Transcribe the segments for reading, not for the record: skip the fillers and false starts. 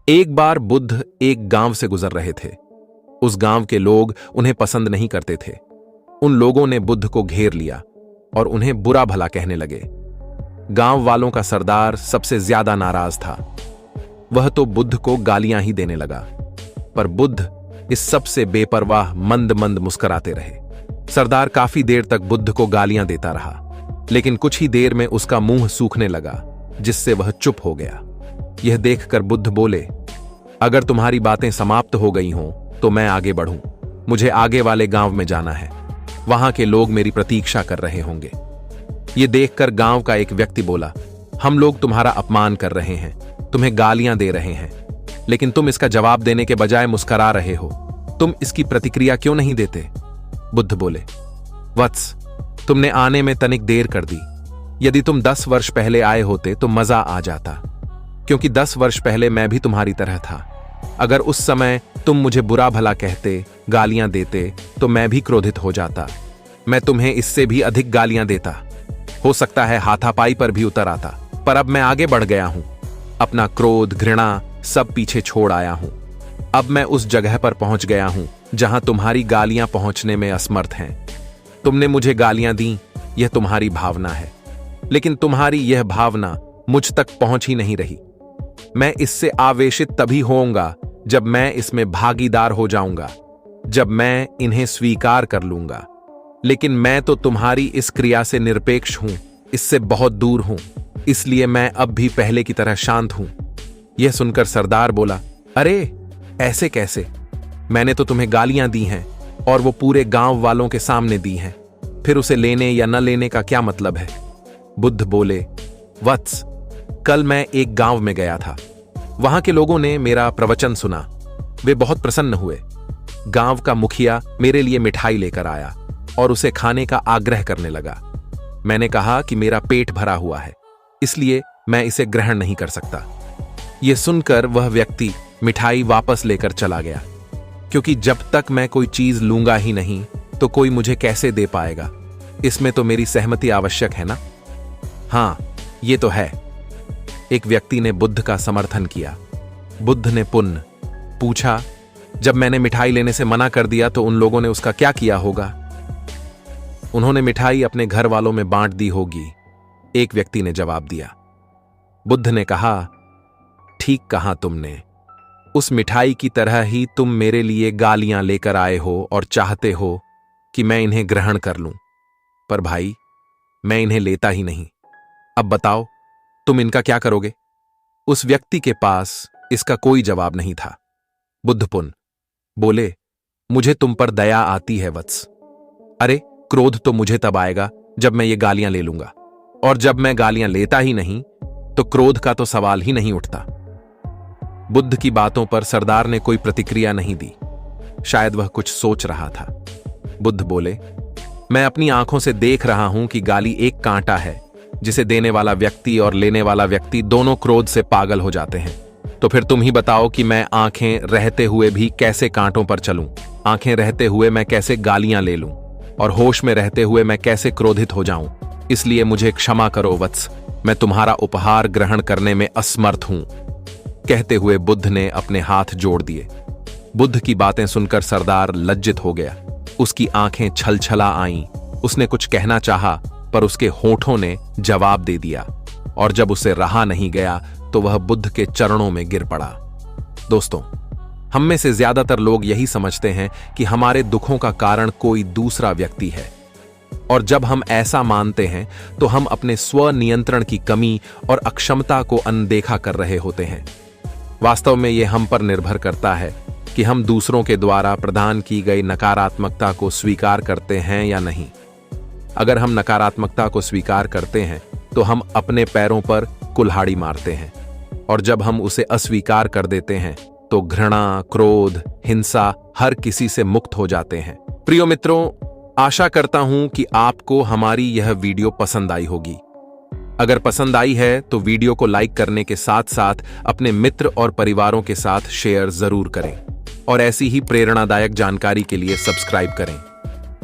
एक बार बुद्ध एक गांव से गुजर रहे थे। उस गांव के लोग उन्हें पसंद नहीं करते थे। उन लोगों ने बुद्ध को घेर लिया और उन्हें बुरा भला कहने लगे। गांव वालों का सरदार सबसे ज्यादा नाराज था। वह तो बुद्ध को गालियां ही देने लगा, पर बुद्ध इस सब से बेपरवाह मंद मंद मुस्कुराते रहे। सरदार काफी देर तक बुद्ध को गालियां देता रहा, लेकिन कुछ ही देर में उसका मुंह सूखने लगा, जिससे वह चुप हो गया। यह देखकर बुद्ध बोले, अगर तुम्हारी बातें समाप्त हो गई हों तो मैं आगे बढ़ूं। मुझे आगे वाले गांव में जाना है। वहां के लोग मेरी प्रतीक्षा कर रहे होंगे। यह देखकर गांव का एक व्यक्ति बोला, हम लोग तुम्हारा अपमान कर रहे हैं, तुम्हें गालियां दे रहे हैं, लेकिन तुम इसका जवाब देने के बजाय मुस्कुरा रहे हो। तुम इसकी प्रतिक्रिया क्यों नहीं देते? बुद्ध बोले, वत्स, तुमने आने में तनिक देर कर दी। यदि तुम 10 वर्ष पहले आए होते तो मजा आ जाता, क्योंकि 10 वर्ष पहले मैं भी तुम्हारी तरह था। अगर उस समय तुम मुझे बुरा भला कहते, गालियां देते, तो मैं भी क्रोधित हो जाता। मैं तुम्हें इससे भी अधिक गालियां देता, हो सकता है हाथापाई पर भी उतर आता। पर अब मैं आगे बढ़ गया हूं। अपना क्रोध, घृणा सब पीछे छोड़ आया हूं। अब मैं उस जगह पर पहुंच गया हूं जहां तुम्हारी गालियां पहुंचने में असमर्थ हैं। तुमने मुझे गालियां दी, यह तुम्हारी भावना है, लेकिन तुम्हारी यह भावना मुझ तक पहुंच ही नहीं रही। मैं इससे आवेशित तभी होऊंगा जब मैं इसमें भागीदार हो जाऊंगा, जब मैं इन्हें स्वीकार कर लूंगा। लेकिन मैं तो तुम्हारी इस क्रिया से निरपेक्ष हूं, इससे बहुत दूर हूं, इसलिए मैं अब भी पहले की तरह शांत हूं। यह सुनकर सरदार बोला, अरे ऐसे कैसे? मैंने तो तुम्हें गालियां दी हैं और वो पूरे गांव वालों के सामने दी हैं। फिर उसे लेने या न लेने का क्या मतलब है? बुद्ध बोले, वत्स, कल मैं एक गांव में गया था। वहां के लोगों ने मेरा प्रवचन सुना। वे बहुत प्रसन्न हुए। गांव का मुखिया मेरे लिए मिठाई लेकर आया और उसे खाने का आग्रह करने लगा। मैंने कहा कि मेरा पेट भरा हुआ है, इसलिए मैं इसे ग्रहण नहीं कर सकता। यह सुनकर वह व्यक्ति मिठाई वापस लेकर चला गया, क्योंकि जब तक मैं कोई चीज लूंगा ही नहीं तो कोई मुझे कैसे दे पाएगा? इसमें तो मेरी सहमति आवश्यक है ना? हां, यह तो है। एक व्यक्ति ने बुद्ध का समर्थन किया। बुद्ध ने पुनः पूछा, जब मैंने मिठाई लेने से मना कर दिया तो उन लोगों ने उसका क्या किया होगा? उन्होंने मिठाई अपने घर वालों में बांट दी होगी, एक व्यक्ति ने जवाब दिया। बुद्ध ने कहा, ठीक कहा तुमने। उस मिठाई की तरह ही तुम मेरे लिए गालियां लेकर आए हो और चाहते हो कि मैं इन्हें ग्रहण कर लूं। पर भाई, मैं इन्हें लेता ही नहीं। अब बताओ, तुम इनका क्या करोगे? उस व्यक्ति के पास इसका कोई जवाब नहीं था। बुद्ध पुनः बोले, मुझे तुम पर दया आती है वत्स। अरे, क्रोध तो मुझे तब आएगा जब मैं ये गालियां ले लूंगा, और जब मैं गालियां लेता ही नहीं तो क्रोध का तो सवाल ही नहीं उठता। बुद्ध की बातों पर सरदार ने कोई प्रतिक्रिया नहीं दी। शायद वह कुछ सोच रहा था। बुद्ध बोले, मैं अपनी आंखों से देख रहा हूं कि गाली एक कांटा है, जिसे देने वाला व्यक्ति और लेने वाला व्यक्ति दोनों क्रोध से पागल हो जाते हैं। तो फिर तुम ही बताओ कि मैं आंखें रहते हुए भी कैसे कांटों पर चलूं? आंखें रहते हुए मैं कैसे गालियां ले लूं? और होश में रहते हुए मैं कैसे क्रोधित हो जाऊं? इसलिए मुझे क्षमा करो वत्स, मैं तुम्हारा उपहार ग्रहण करने में असमर्थ हूं। कहते हुए बुद्ध ने अपने हाथ जोड़ दिए। बुद्ध की बातें सुनकर सरदार लज्जित हो गया। उसकी आंखें छलछला आईं। उसने कुछ कहना चाहा, पर उसके होठों ने जवाब दे दिया, और जब उसे रहा नहीं गया तो वह बुद्ध के चरणों में गिर पड़ा। दोस्तों, हम में से ज्यादातर लोग यही समझते हैं कि हमारे दुखों का कारण कोई दूसरा व्यक्ति है, और जब हम ऐसा मानते हैं तो हम अपने स्व नियंत्रण की कमी और अक्षमता को अनदेखा कर रहे होते हैं। वास्तव में यह हम पर निर्भर करता है कि हम दूसरों के द्वारा प्रदान की गई नकारात्मकता को स्वीकार करते हैं या नहीं। अगर हम नकारात्मकता को स्वीकार करते हैं तो हम अपने पैरों पर कुल्हाड़ी मारते हैं, और जब हम उसे अस्वीकार कर देते हैं तो घृणा, क्रोध, हिंसा हर किसी से मुक्त हो जाते हैं। प्रिय मित्रों, आशा करता हूं कि आपको हमारी यह वीडियो पसंद आई होगी। अगर पसंद आई है तो वीडियो को लाइक करने के साथ साथ अपने मित्र और परिवारों के साथ शेयर जरूर करें, और ऐसी ही प्रेरणादायक जानकारी के लिए सब्सक्राइब करें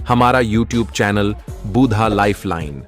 हमारा YouTube चैनल बूढ़ा लाइफलाइन।